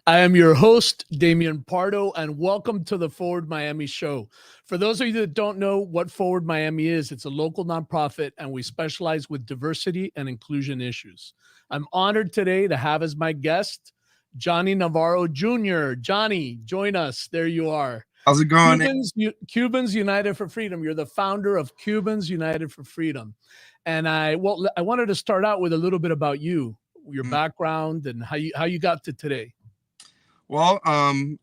I am your host, Damian Pardo, and welcome to the Forward Miami show. For those of you that don't know what Forward Miami is, it's a local nonprofit, and we specialize with diversity and inclusion issues. I'm honored today to have as my guest, Johnny Navarro Jr. Johnny, join us. There you are. How's it going? Cubans United for Freedom. You're the founder of Cubans United for Freedom. And I wanted to start out with a little bit about you, your background, and how you got to today. Well, I'm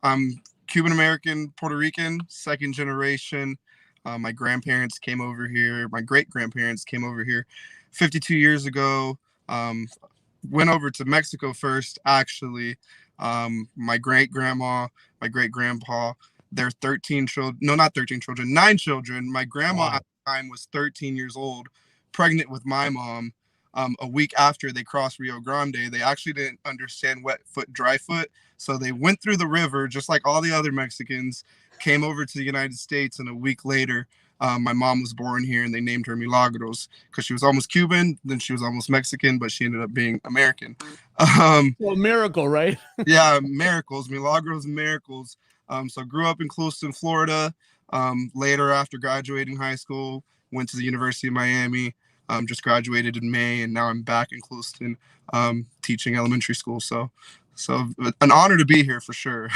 Cuban American, Puerto Rican, second generation. My grandparents came over here. My great grandparents came over here 52 years ago. Went over to Mexico first, actually. My great grandma, my great grandpa, their 13 children. No, not 13 children, 9 children. My grandma at the time was 13 years old, pregnant with my mom. A week after they crossed Rio Grande, they actually didn't understand wet foot, dry foot. So they went through the river, just like all the other Mexicans, came over to the United States. And a week later, my mom was born here, and they named her Milagros because she was almost Cuban. Then she was almost Mexican, but she ended up being American. Well, miracle, right? Yeah, miracles, Milagros, miracles. So grew up in Clifton, Florida. Later, after graduating high school, went to the University of Miami. Just graduated in May, and now I'm back in Clifton teaching elementary school. So an honor to be here for sure.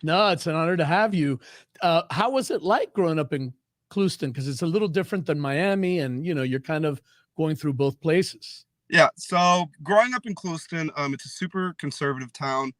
No, it's an honor to have you. How was it like growing up in Clifton? Because it's a little different than Miami, and you're kind of going through both places. Yeah, so growing up in Clifton, it's a super conservative town.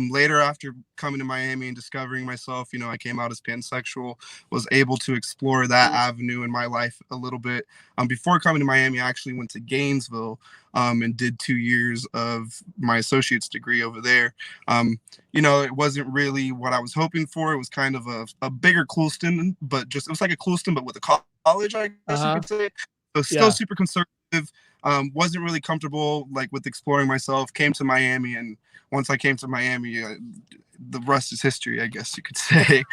Later, after coming to Miami and discovering myself, I came out as pansexual, was able to explore that avenue in my life a little bit. Before coming to Miami, I actually went to Gainesville and did 2 years of my associate's degree over there. It wasn't really what I was hoping for. It was kind of a bigger Clifton, but it was like a Clifton, but with a college, I guess you could say. So still super conservative. Wasn't really comfortable with exploring myself. Came to Miami, and once I came to Miami, the rest is history, I guess you could say.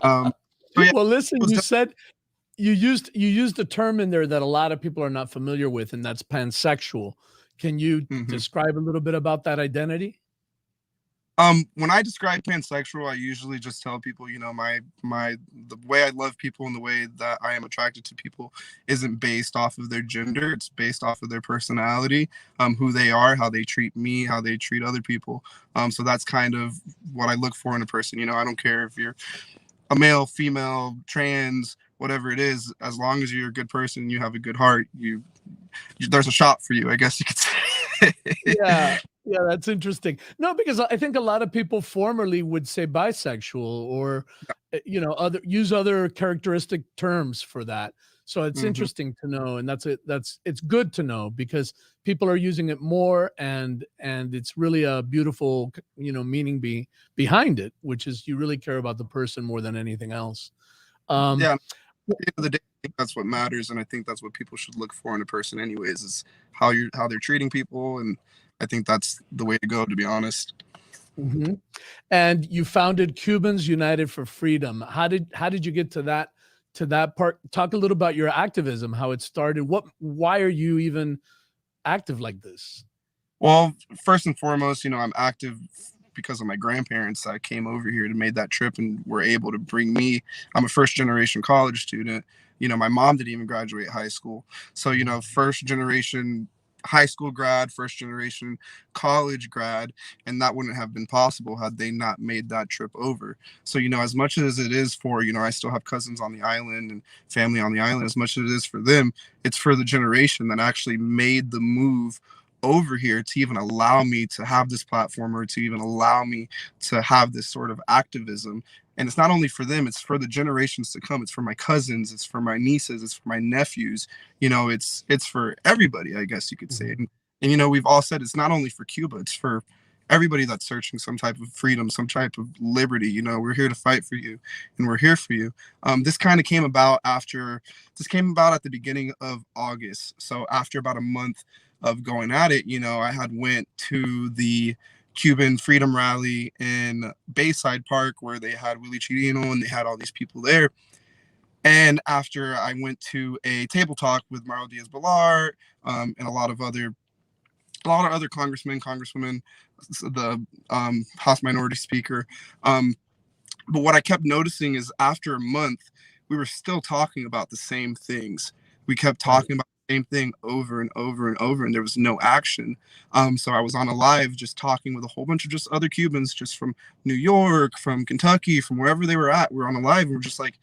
Well, listen, you said you used a term in there that a lot of people are not familiar with, and that's pansexual. Can you describe a little bit about that identity? When I describe pansexual, I usually just tell people, the way I love people and the way that I am attracted to people isn't based off of their gender. It's based off of their personality, who they are, how they treat me, how they treat other people. So that's kind of what I look for in a person. I don't care if you're a male, female, trans, whatever it is, as long as you're a good person, you have a good heart, there's a shop for you, I guess you could say. Yeah, that's interesting. No, because I think a lot of people formerly would say bisexual or, use other characteristic terms for that. So it's interesting to know, and it's good to know because people are using it more, and it's really a beautiful, meaning behind it, which is you really care about the person more than anything else. At the end of the day, I think that's what matters, and I think that's what people should look for in a person, anyways, is how they're treating people, and I think that's the way to go, to be honest. And you founded Cubans United for Freedom. How did you get to that part? Talk a little about your activism, how it started. Why are you even active like this? Well, first and foremost, I'm active because of my grandparents that came over here and made that trip and were able to bring me. I'm a first generation college student. My mom didn't even graduate high school. So, first generation high school grad, first generation college grad, and that wouldn't have been possible had they not made that trip over. So, as much as it is for, I still have cousins on the island and family on the island, as much as it is for them, it's for the generation that actually made the move over here to even allow me to have this platform or to even allow me to have this sort of activism. And it's not only for them, it's for the generations to come. It's for my cousins, it's for my nieces, it's for my nephews. It's for everybody, I guess you could say. And we've all said it's not only for Cuba, it's for everybody that's searching some type of freedom, some type of liberty. We're here to fight for you, and we're here for you. This kind of came about at the beginning of August. So after about a month of going at it, I had went to the Cuban Freedom Rally in Bayside Park where they had Willie Chirino and they had all these people there. And after I went to a table talk with Mario Diaz-Balart and a lot of other a lot of other congressmen, congresswomen, the House Minority Speaker. But what I kept noticing is after a month, we were still talking about the same things. We kept talking about the same thing over and over and over, and there was no action. So I was on a live just talking with a whole bunch of just other Cubans, just from New York, from Kentucky, from wherever they were at. We were on a live, and we're just like,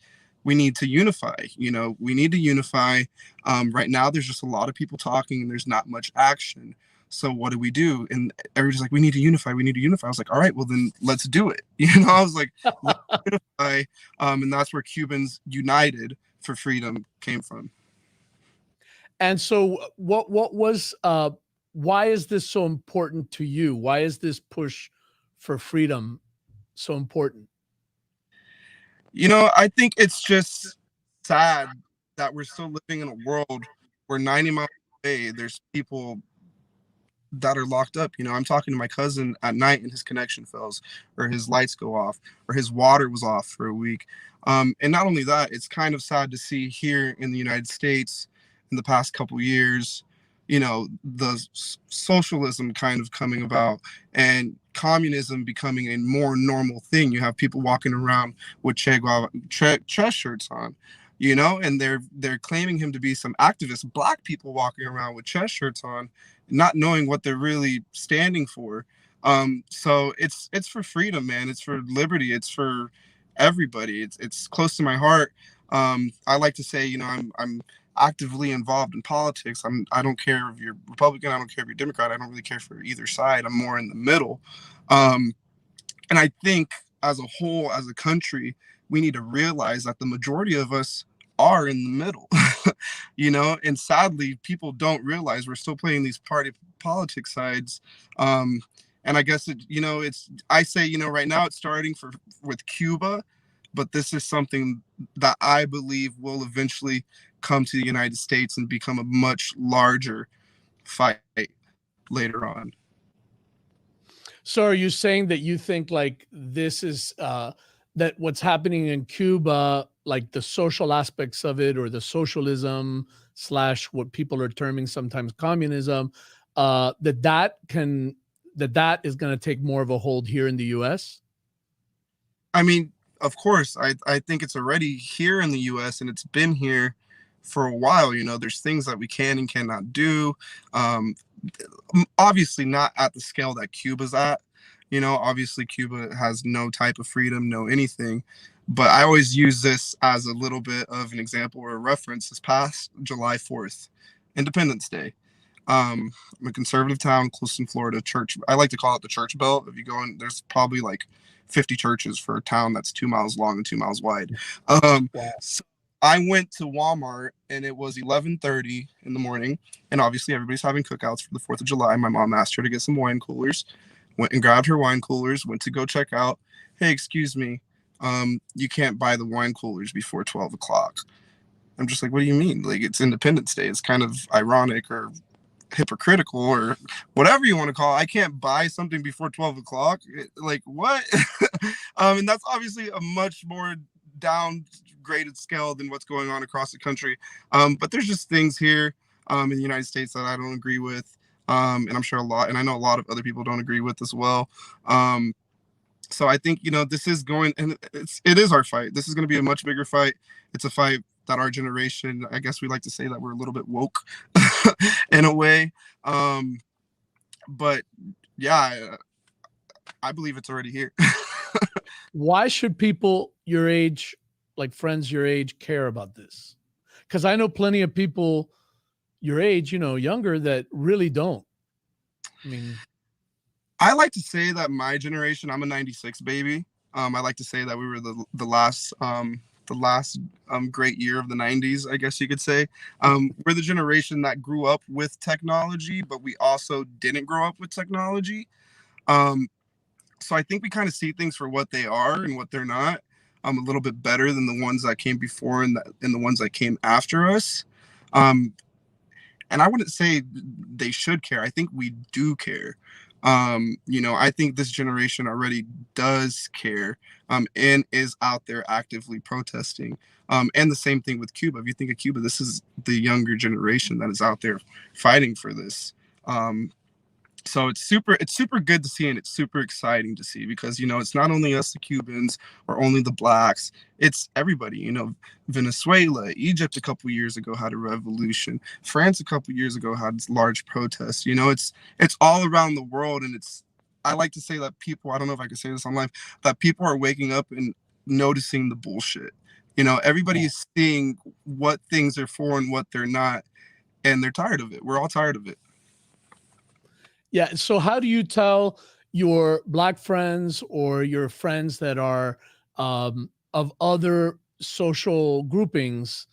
we need to unify. We need to unify. Right now, there's just a lot of people talking, and there's not much action. So what do we do? And everybody's like, we need to unify. We need to unify. I was like, all right, well then let's do it. I was like, let's unify. And that's where Cubans United for Freedom came from. And so what was, why is this so important to you? Why is this push for freedom so important? I think it's just sad that we're still living in a world where 90 miles away, there's people that are locked up. I'm talking to my cousin at night and his connection fails, or his lights go off, or his water was off for a week. And not only that, it's kind of sad to see here in the United States in the past couple years, the socialism kind of coming about and communism becoming a more normal thing. You have people walking around with chest shirts on, and they're claiming him to be some activist. Black people walking around with chest shirts on, not knowing what they're really standing for. So it's for freedom, man. It's for liberty. It's for everybody. It's close to my heart. I like to say, I'm actively involved in politics. I don't care if you're Republican. I don't care if you're Democrat. I don't really care for either side. I'm more in the middle. And I think as a whole, as a country, we need to realize that the majority of us are in the middle, and sadly, people don't realize we're still playing these party politics sides. And I guess I say, right now it's starting with Cuba, but this is something that I believe will eventually come to the United States and become a much larger fight later on. So are you saying that you think like this is that what's happening in Cuba, like the social aspects of it, or the socialism / what people are terming sometimes communism, that is going to take more of a hold here in the US? I mean, of course, I think it's already here in the US, and it's been here for a while. There's things that we can and cannot do. Obviously not at the scale that Cuba's at. Obviously Cuba has no type of freedom, no anything. But I always use this as a little bit of an example or a reference. This past July 4th, Independence Day. I'm a conservative town, Clifton, Florida. Church. I like to call it the church belt. If you go in, there's probably like 50 churches for a town that's 2 miles long and 2 miles wide. So I went to Walmart, and it was 11:30 in the morning, and obviously everybody's having cookouts for the 4th of July. My mom asked her to get some wine coolers, went and grabbed her wine coolers, went to go check out. Hey, excuse me, you can't buy the wine coolers before 12 o'clock. I'm just like, what do you mean? Like, it's Independence Day. It's kind of ironic or hypocritical or whatever you want to call it. I can't buy something before 12 o'clock. Like, what? And that's obviously a much more downgraded scale than what's going on across the country. But there's just things here in the United States that I don't agree with. And I'm sure and I know a lot of other people don't agree with as well. So I think, this is going, and it is our fight. This is going to be a much bigger fight. It's a fight that our generation, I guess we like to say that we're a little bit woke in a way. But yeah, I believe it's already here. Why should people your age, like friends your age, care about this? Because I know plenty of people your age, younger, that really don't. I mean, I like to say that my generation, I'm a 96 baby. I like to say that we were the last great year of the 90s, I guess you could say. We're the generation that grew up with technology, but we also didn't grow up with technology. So I think we kind of see things for what they are and what they're not. A little bit better than the ones that came before and the ones that came after us. And I wouldn't say they should care. I think we do care. I think this generation already does care and is out there actively protesting. And the same thing with Cuba. If you think of Cuba, this is the younger generation that is out there fighting for this. So it's super good to see, and it's super exciting to see, because it's not only us, the Cubans, or only the blacks, it's everybody. Venezuela, Egypt a couple years ago had a revolution, France a couple years ago had large protests. It's all around the world. And I like to say that people, I don't know if I can say this on live, that people are waking up and noticing the bullshit. Everybody is seeing what things are for and what they're not, and they're tired of it. We're all tired of it. Yeah. So how do you tell your black friends or your friends that are of other social groupings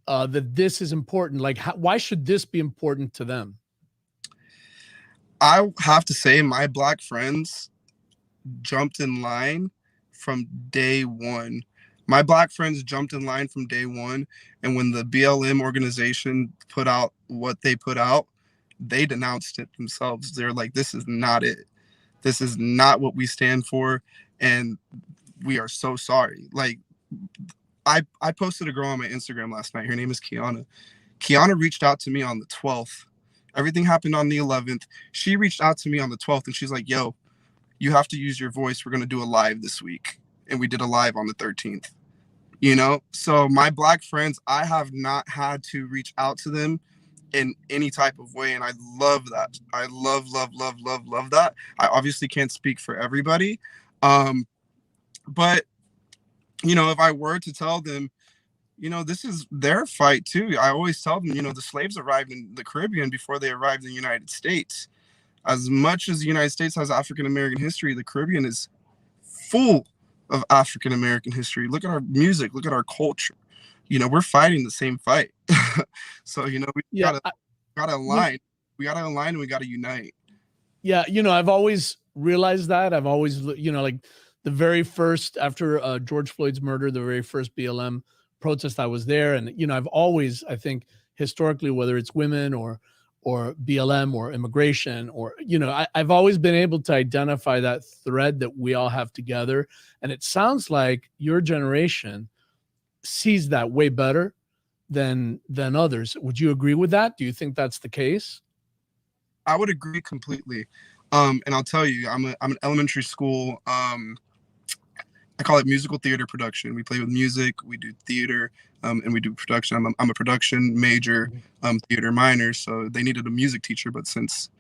that this is important? Like, why should this be important to them? I have to say, my black friends jumped in line from day one. My black friends jumped in line from day one. And when the BLM organization put out what they put out, they denounced it themselves. They're like, this is not it. This is not what we stand for. And we are so sorry. Like, I posted a girl on my Instagram last night. Her name is Kiana. Kiana reached out to me on the 12th. Everything happened on the 11th. She reached out to me on the 12th, and she's like, yo, you have to use your voice. We're going to do a live this week. And we did a live on the 13th. So my black friends, I have not had to reach out to them in any type of way. And I love that. I love that. I obviously can't speak for everybody. But, if I were to tell them, this is their fight too. I always tell them, the slaves arrived in the Caribbean before they arrived in the United States. As much as the United States has African-American history, the Caribbean is full of African-American history. Look at our music, look at our culture. We're fighting the same fight. So, we gotta align. We gotta align and we gotta unite. Yeah, I've always realized that. I've always, like the very first, after George Floyd's murder, the very first BLM protest, I was there. And, I've always, I think, historically, whether it's women or BLM or immigration, or, I've always been able to identify that thread that we all have together. And it sounds like your generation sees that way better than others. Would you agree with that? Do you think that's the case? I would agree completely. And I'll tell you, I'm an elementary school. I call it musical theater production. We play with music, we do theater, and we do production. I'm a production major, theater minor. So they needed a music teacher, but since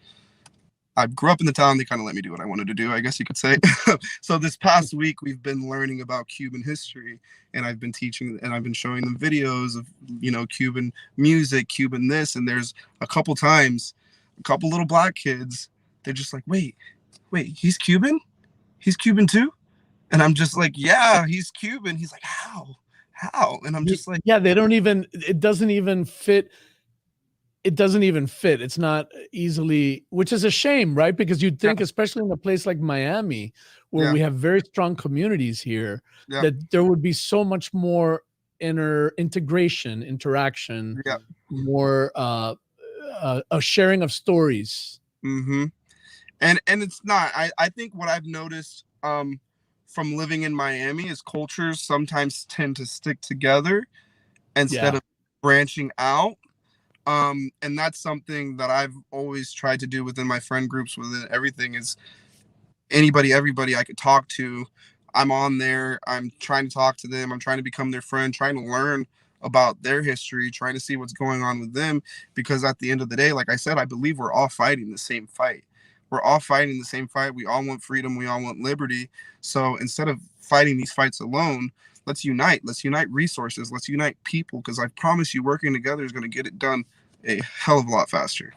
I grew up in the town, they kind of let me do what I wanted to do, I guess you could say. So this past week, we've been learning about Cuban history, and I've been teaching, and I've been showing them videos of, Cuban music, Cuban this, and there's a couple times, a couple little black kids, they're just like, wait, he's Cuban? He's Cuban too? And I'm just like, yeah, he's Cuban. He's like, how? And I'm just like, yeah, it doesn't even fit. It doesn't even fit. It's not easily, which is a shame, right? Because you'd think, especially in a place like Miami, where we have very strong communities here, that there would be so much more integration, interaction, more a sharing of stories. Mm-hmm. And it's not. I think what I've noticed from living in Miami is cultures sometimes tend to stick together instead of branching out. And that's something that I've always tried to do within my friend groups, within everything, is everybody I could talk to, I'm on there. I'm trying to talk to them. I'm trying to become their friend, trying to learn about their history, trying to see what's going on with them. Because at the end of the day, like I said, I believe we're all fighting the same fight. We're all fighting the same fight. We all want freedom. We all want liberty. So instead of fighting these fights alone, let's unite. Let's unite resources. Let's unite people, because I promise you, working together is going to get it done a hell of a lot faster.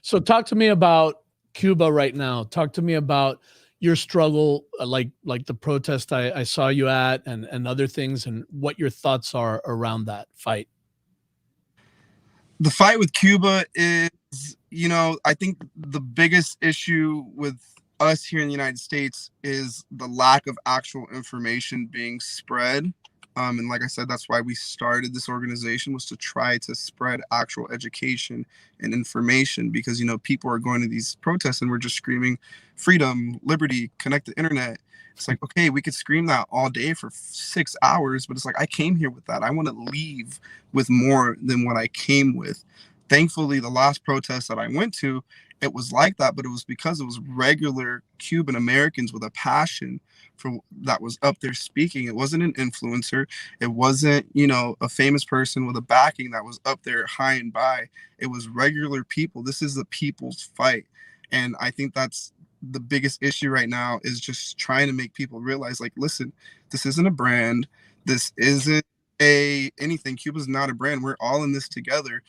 So talk to me about Cuba right now. Talk to me about your struggle, like the protest I saw you at, and other things, and what your thoughts are around that fight. The fight with Cuba is, I think the biggest issue with us here in the United States is the lack of actual information being spread. And like I said, that's why we started this organization, was to try to spread actual education and information, because, people are going to these protests and we're just screaming freedom, liberty, connect the internet. It's like, okay, we could scream that all day for 6 hours, but it's like, I came here with that. I want to leave with more than what I came with. Thankfully, the last protest that I went to, it was like that, but it was because it was regular Cuban Americans with a passion for that was up there speaking. It wasn't an influencer. It wasn't, a famous person with a backing that was up there high and by. It was regular people. This is the people's fight. And I think that's the biggest issue right now, is just trying to make people realize, like, listen, this isn't a brand. This isn't anything. Cuba's not a brand. We're all in this together.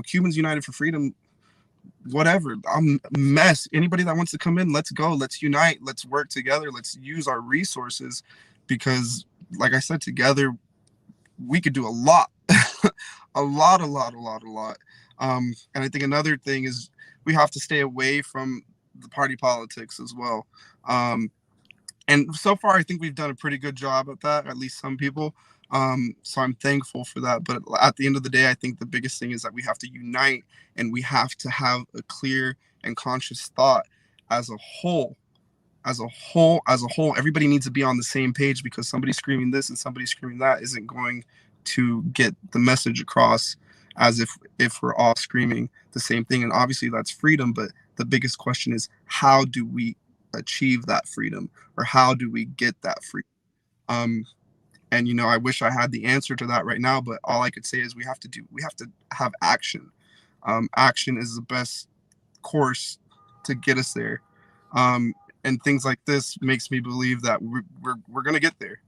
Cubans United for Freedom, whatever. I'm a mess. Anybody that wants to come in, let's go. Let's unite. Let's work together. Let's use our resources, because, like I said, together we could do a lot, a lot. And I think another thing is we have to stay away from the party politics as well. And so far, I think we've done a pretty good job at that, at least some people. So I'm thankful for that. But at the end of the day, I think the biggest thing is that we have to unite, and we have to have a clear and conscious thought as a whole. Everybody needs to be on the same page, because somebody screaming this and somebody screaming that isn't going to get the message across as if we're all screaming the same thing. And obviously that's freedom, but the biggest question is, how do we achieve that freedom, or how do we get that freedom? And I wish I had the answer to that right now, but all I could say is we have to have action. Action is the best course to get us there. And things like this makes me believe that we're gonna get there.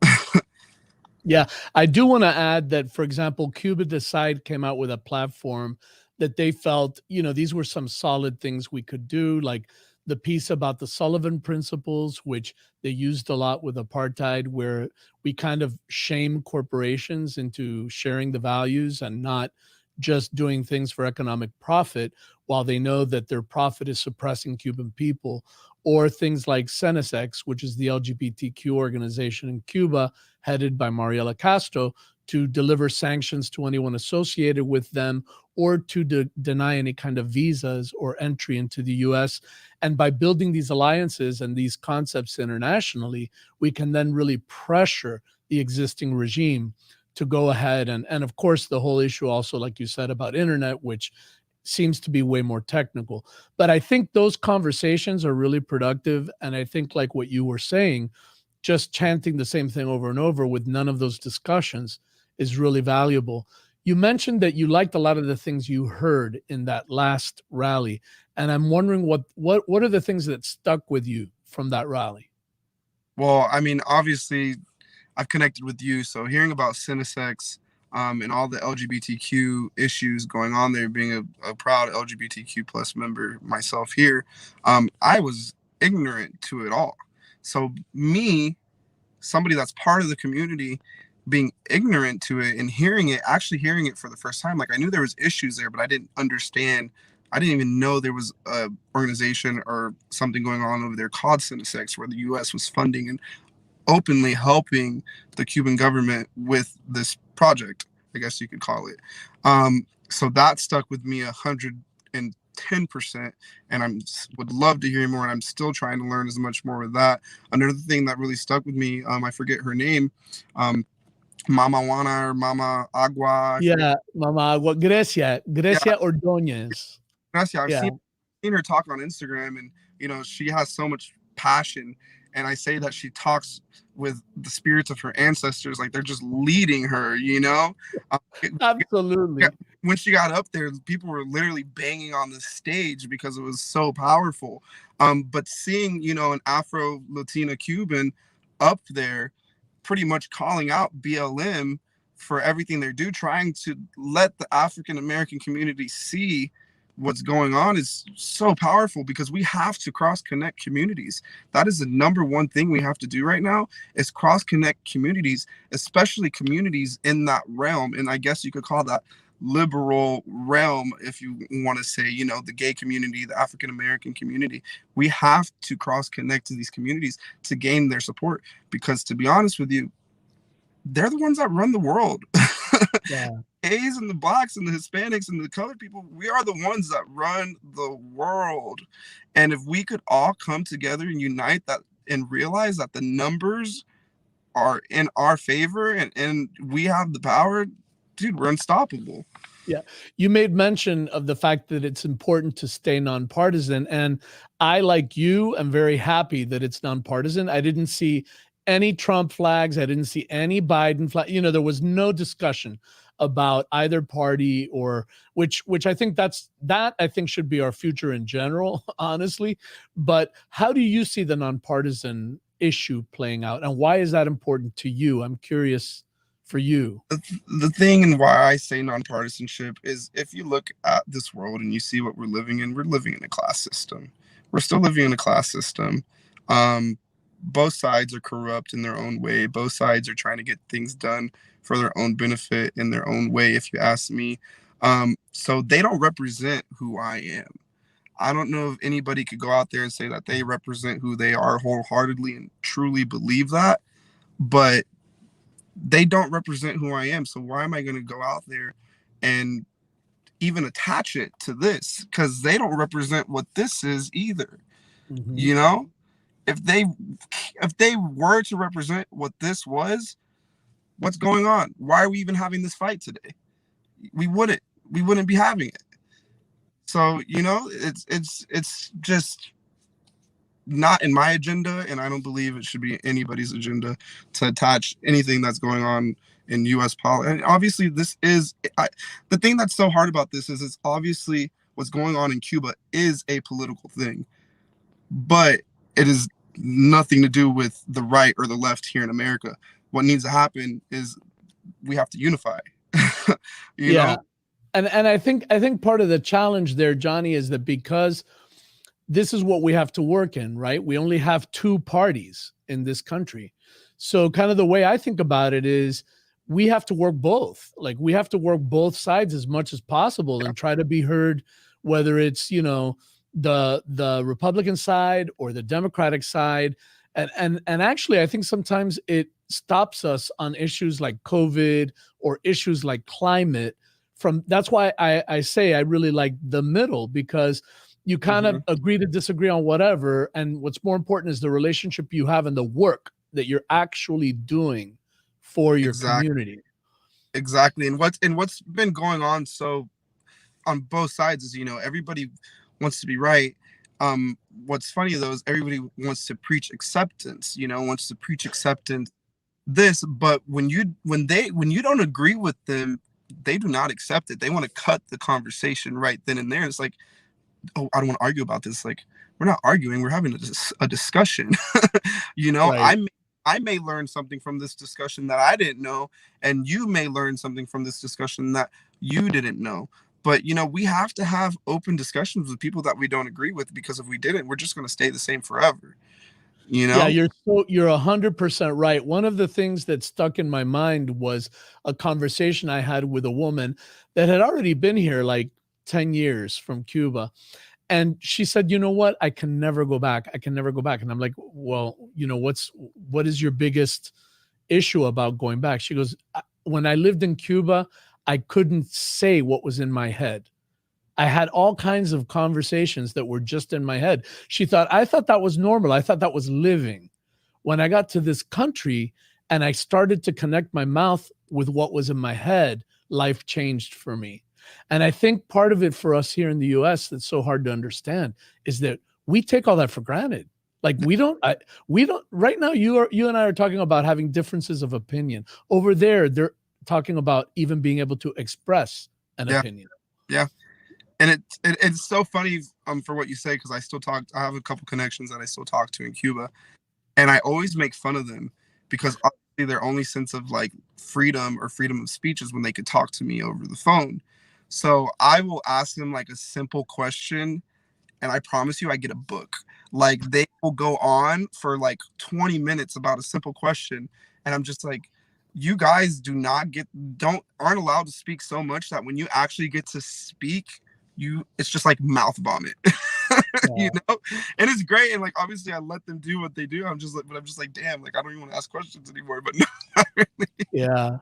Yeah, I do want to add that, for example, Cuba Decide came out with a platform that they felt, these were some solid things we could do, like the piece about the Sullivan principles, which they used a lot with apartheid, where we kind of shame corporations into sharing the values and not just doing things for economic profit, while they know that their profit is suppressing Cuban people. Or things like Cinesex, which is the LGBTQ organization in Cuba, headed by Mariela Castro, to deliver sanctions to anyone associated with them, or to deny any kind of visas or entry into the US. And by building these alliances and these concepts internationally, we can then really pressure the existing regime to go ahead. And of course, the whole issue also, like you said, about internet, which seems to be way more technical. But I think those conversations are really productive. And I think, like what you were saying, just chanting the same thing over and over with none of those discussions is really valuable. You mentioned that you liked a lot of the things you heard in that last rally. And I'm wondering what are the things that stuck with you from that rally? Well, I mean, obviously, I've connected with you, so hearing about Cinesex, and all the LGBTQ issues going on there, being a proud LGBTQ plus member myself here, I was ignorant to it all. So me, somebody that's part of the community, being ignorant to it and actually hearing it for the first time, like, I knew there was issues there, but I didn't understand. I didn't even know there was a organization or something going on over there called Cinesex, where the U.S. was funding and openly helping the Cuban government with this project, I guess you could call it. So that stuck with me 110%, and would love to hear more. And I'm still trying to learn as much more with that. Another thing that really stuck with me, I forget her name, Mama Juana or Mama Agua. Yeah, Mama Agua, Grecia Yeah, Ordóñez. Gracia. I've Yeah. seen her talk on Instagram, and she has so much passion. And I say that she talks with the spirits of her ancestors, like they're just leading her. Absolutely. When she got up there, people were literally banging on the stage because it was so powerful. But seeing, an Afro Latina Cuban up there, pretty much calling out BLM for everything they do, trying to let the African American community see what's going on, is so powerful, because we have to cross connect communities. That is the number one thing we have to do right now, is cross connect communities, especially communities in that realm. And I guess you could call that liberal realm, if you want to say, the gay community, the African American community. We have to cross connect to these communities to gain their support, because, to be honest with you, they're the ones that run the world. Yeah. A's and the blacks and the Hispanics and the colored people, we are the ones that run the world. And if we could all come together and unite that and realize that the numbers are in our favor, and we have the power, dude, we're unstoppable. Yeah. You made mention of the fact that it's important to stay nonpartisan. And I, like you, am very happy that it's nonpartisan. I didn't see any Trump flags. I didn't see any Biden flag. You know, there was no discussion about either party, or which I think that I think should be our future in general, honestly. But how do you see the nonpartisan issue playing out, and why is that important to you? I'm curious for you. The thing and why I say nonpartisanship is, if you look at this world and you see what we're living in, we're living in a class system. We're still living in a class system. Both sides are corrupt in their own way. Both sides are trying to get things done for their own benefit in their own way, if you ask me. So they don't represent who I am. I don't know if anybody could go out there and say that they represent who they are wholeheartedly and truly believe that, but they don't represent who I am. So why am I going to go out there and even attach it to this? Because they don't represent what this is either. Mhm. You know, if they were to represent what this was, what's going on? Why are we even having this fight today? We wouldn't be having it. So, you know, it's just not in my agenda, and I don't believe it should be anybody's agenda to attach anything that's going on in U.S. politics. And obviously, the thing that's so hard about this is, it's obviously what's going on in Cuba is a political thing, but it is nothing to do with the right or the left here in America. What needs to happen is we have to unify. you Yeah. know? And I think part of the challenge there, Johnny, is that because this is what we have to work in, right? We only have two parties in this country. So kind of the way I think about it is, we have to work both. Like, we have to work both sides as much as possible and try to be heard, whether it's, you know, the Republican side or the Democratic side. And actually, I think sometimes it stops us on issues like COVID or issues like climate. That's why I say I really like the middle, because you kind of agree to disagree on whatever. And what's more important is the relationship you have and the work that you're actually doing for your community. Exactly. And what's been going on so on both sides is, you know, everybody wants to be right. What's funny though is everybody wants to preach acceptance, you know, wants to preach acceptance but when you don't agree with them, they do not accept it. They want to cut the conversation right then and there. It's like, oh, I don't want to argue about this. Like, we're not arguing, we're having a discussion. You know, Right. I may learn something from this discussion that I didn't know, and you may learn something from this discussion that you didn't know. But, you know, we have to have open discussions with people that we don't agree with, because if we didn't, we're just going to stay the same forever. You Yeah, know? you're 100% right. One of the things that stuck in my mind was a conversation I had with a woman that had already been here like 10 years from Cuba. And she said, "You know what? I can never go back. I can never go back." And I'm like, "Well, you know, what is your biggest issue about going back?" She goes, When I lived in Cuba, I couldn't say what was in my head. I had all kinds of conversations that were just in my head." I thought that was normal. I thought that was living. When I got to this country and I started to connect my mouth with what was in my head, life changed for me. And I think part of it for us here in the US that's so hard to understand is that we take all that for granted. Like, we don't right now. You and I are talking about having differences of opinion. Over there, they're talking about even being able to express an Yeah. opinion. Yeah. And it's so funny for what you say, because I have a couple connections that I still talk to in Cuba, and I always make fun of them, because obviously their only sense of like freedom or freedom of speech is when they could talk to me over the phone. So I will ask them like a simple question, and I promise you I get a book. Like, they will go on for like 20 minutes about a simple question, and I'm just like, you guys aren't allowed to speak so much that when you actually get to speak, it's just like mouth vomit. You know? And it's great, and like obviously I let them do what they do. I'm just like, damn, like I don't even want to ask questions anymore. But no, not really. Yeah.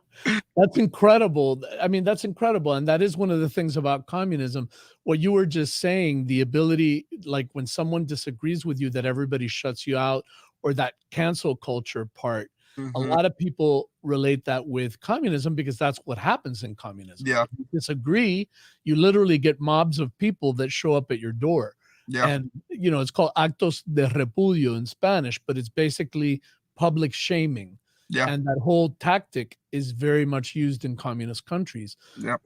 That's incredible. I mean, that's incredible. And that is one of the things about communism. What you were just saying, the ability, like when someone disagrees with you, that everybody shuts you out, or that cancel culture part. A Hmm. lot of people relate that with communism because that's what happens in communism. Yeah. If you disagree, you literally get mobs of people that show up at your door. Yeah. And, it's called actos de repudio in Spanish, but it's basically public shaming. Yeah. And that whole tactic is very much used in communist countries. Yeah.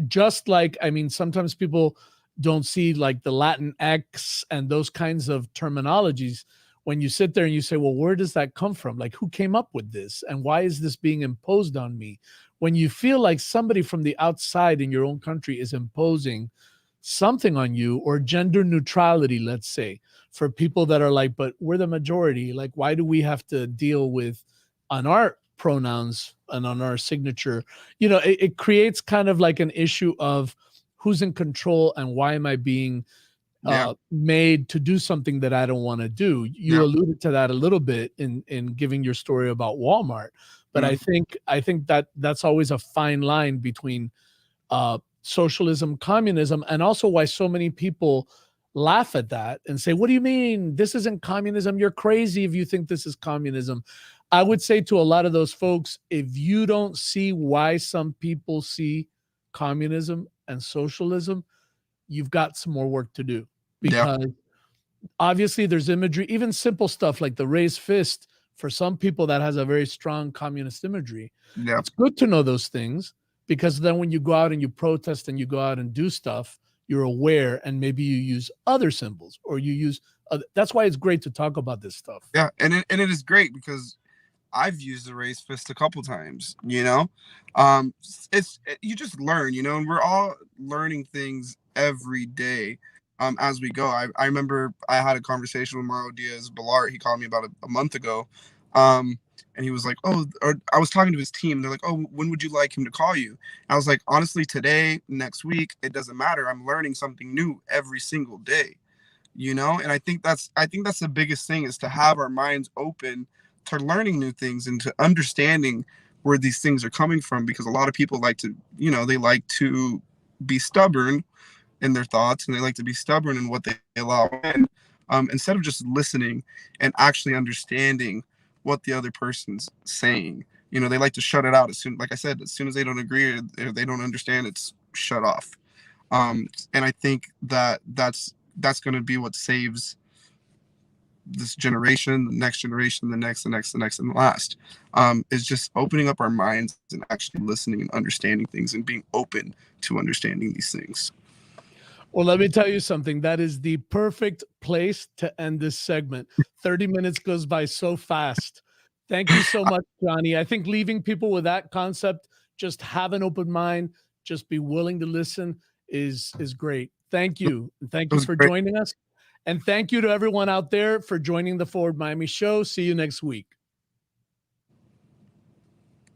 Just like, I mean, sometimes people don't see like the Latin X and those kinds of terminologies. When you sit there and you say, well, where does that come from? Like, who came up with this? And why is this being imposed on me? When you feel like somebody from the outside in your own country is imposing something on you, or gender neutrality, let's say, for people that are like, but we're the majority. Like, why do we have to deal with on our pronouns and on our signature? It creates kind of like an issue of who's in control and why am I being Yeah. made to do something that I don't want to do. You Yeah. alluded to that a little bit in giving your story about Walmart, but Mhm. I think that that's always a fine line between socialism, communism, and also why so many people laugh at that and say, "What do you mean this isn't communism? You're crazy if you think this is communism." I would say to a lot of those folks, if you don't see why some people see communism and socialism, you've got some more work to do, Yeah. because obviously there's imagery, even simple stuff like the raised fist. For some people, that has a very strong communist imagery. Yeah. It's good to know those things, because then when you go out and you protest and you go out and do stuff, you're aware, and maybe you use other symbols, or you use that's why it's great to talk about this stuff. Yeah. And it is great because I've used the raised fist a couple times, you just learn, and we're all learning things every day as we go. I remember I had a conversation with Mario Diaz Balart. He called me about a month ago. And he was like, oh, or I was talking to his team. They're like, oh, when would you like him to call you? I was like, honestly, today, next week, it doesn't matter. I'm learning something new every single day, and I think that's the biggest thing, is to have our minds open to learning new things and to understanding where these things are coming from, because a lot of people like to, they like to be stubborn in their thoughts, and they like to be stubborn in what they allow in, instead of just listening and actually understanding what the other person's saying. They like to shut it out as soon, like I said, as soon as they don't agree or they don't understand, it's shut off. And I think that's going to be what saves this generation, the next generation, the next, and the last, is just opening up our minds and actually listening and understanding things and being open to understanding these things. Well, let me tell you something. That is the perfect place to end this segment. 30 minutes goes by so fast. Thank you so much, Johnny. I think leaving people with that concept, just have an open mind, just be willing to listen, is great. Thank you. And thank It you was for great. joining us. And thank you to everyone out there for joining the Forward Miami show. See you next week.